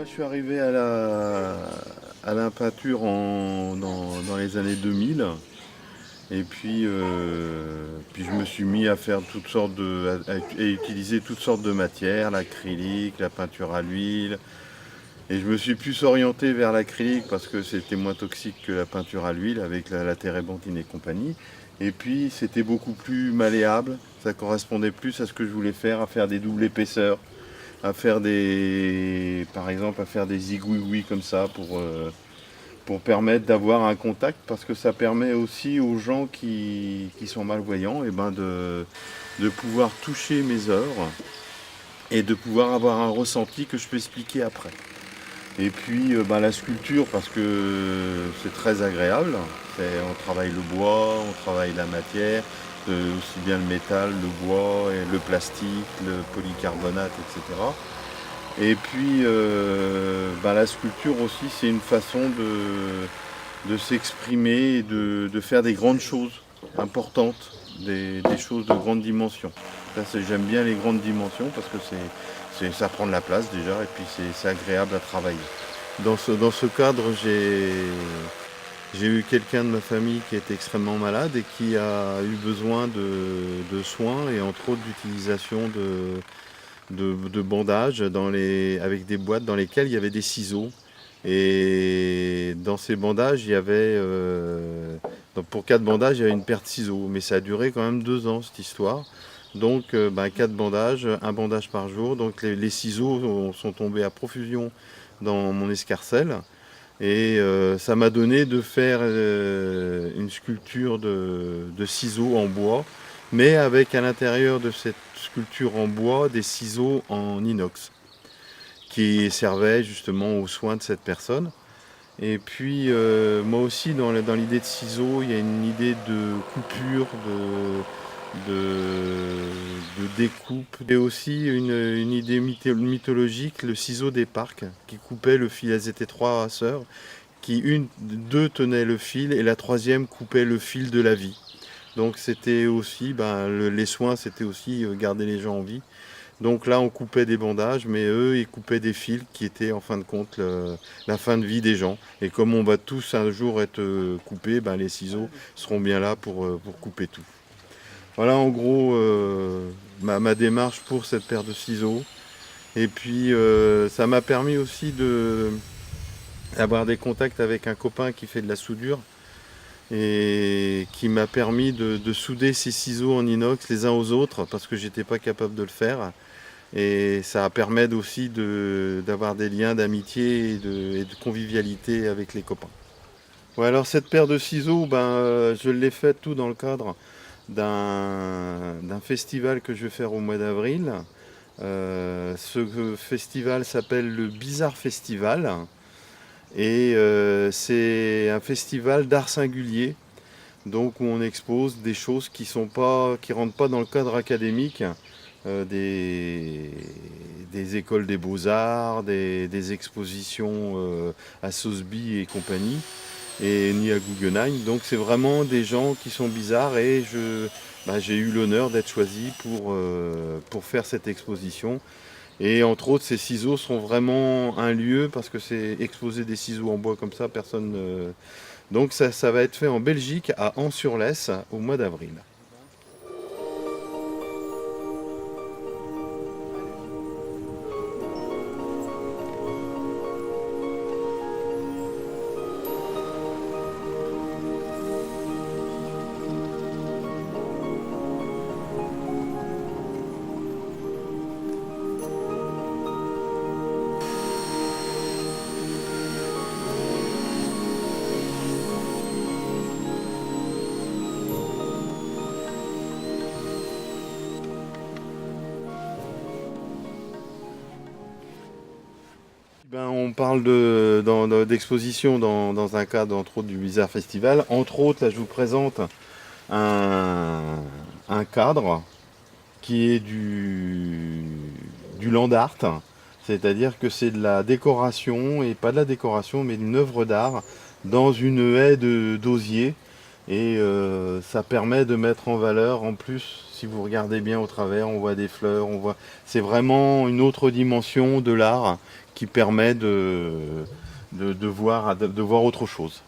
je suis arrivé à la peinture dans les années 2000. Et puis je me suis mis à faire toutes sortes à utiliser toutes sortes de matières, l'acrylique, la peinture à l'huile. Et je me suis plus orienté vers l'acrylique parce que c'était moins toxique que la peinture à l'huile avec la térébenthine et compagnie. Et puis c'était beaucoup plus malléable, ça correspondait plus à ce que je voulais faire, à faire des doubles épaisseurs, par exemple, à faire des zigouigouis comme ça pour permettre d'avoir un contact, parce que ça permet aussi aux gens qui sont malvoyants de pouvoir toucher mes œuvres et de pouvoir avoir un ressenti que je peux expliquer après. Et puis la sculpture, parce que c'est très agréable. On travaille le bois, on travaille la matière, aussi bien le métal, le bois, et le plastique, le polycarbonate, etc. Et puis la sculpture aussi, c'est une façon de s'exprimer et de faire des grandes choses importantes, des choses de grande dimension. J'aime bien les grandes dimensions parce que ça prend de la place déjà et puis c'est agréable à travailler. Dans ce cadre, j'ai eu quelqu'un de ma famille qui était extrêmement malade et qui a eu besoin de soins et entre autres d'utilisation de bandages avec des boîtes dans lesquelles il y avait des ciseaux. Et dans ces bandages, pour 4 bandages, il y avait une paire de ciseaux. Mais ça a duré quand même 2 ans cette histoire. Donc 4 bandages, un bandage par jour. Donc les ciseaux sont tombés à profusion dans mon escarcelle. Et ça m'a donné de faire une sculpture de ciseaux en bois, mais avec à l'intérieur de cette sculpture en bois des ciseaux en inox, qui servaient justement aux soins de cette personne. Et puis moi aussi dans l'idée de ciseaux, il y a une idée de coupure, de découpe. Et aussi une idée mythologique, le ciseau des parcs, qui coupait le fil. Elles étaient 3 sœurs, deux tenaient le fil et la troisième coupait le fil de la vie. Donc c'était aussi, les soins, c'était aussi garder les gens en vie. Donc là, on coupait des bandages, mais eux, ils coupaient des fils qui étaient en fin de compte la fin de vie des gens. Et comme on va tous un jour être coupés, les ciseaux seront bien là pour couper tout. Voilà en gros ma démarche pour cette paire de ciseaux. Et puis ça m'a permis aussi d'avoir des contacts avec un copain qui fait de la soudure et qui m'a permis de souder ces ciseaux en inox les uns aux autres parce que j'étais pas capable de le faire. Et ça permet aussi d'avoir des liens d'amitié et de convivialité avec les copains. Ouais, alors cette paire de ciseaux, je l'ai faite tout dans le cadre d'un festival que je vais faire au mois d'avril. Ce festival s'appelle le Bizarre Festival et c'est un festival d'art singulier, donc où on expose des choses qui rentrent pas dans le cadre académique, des écoles des beaux-arts, des expositions à Sotheby et compagnie, et ni à Guggenheim. Donc c'est vraiment des gens qui sont bizarres et j'ai eu l'honneur d'être choisi pour faire cette exposition. Et entre autres, ces ciseaux seront vraiment un lieu parce que c'est exposer des ciseaux en bois comme ça, personne. Donc ça va être fait en Belgique, à Ans-sur-Lesse, au mois d'avril. On parle d'exposition dans un cadre entre autres du Bizarre Festival. Entre autres, là je vous présente un cadre qui est du land art, c'est-à-dire que c'est de la décoration, et pas de la décoration, mais d'une œuvre d'art dans une haie d'osier. Et ça permet de mettre en valeur, en plus, si vous regardez bien au travers, on voit des fleurs, c'est vraiment une autre dimension de l'art qui permet de voir autre chose.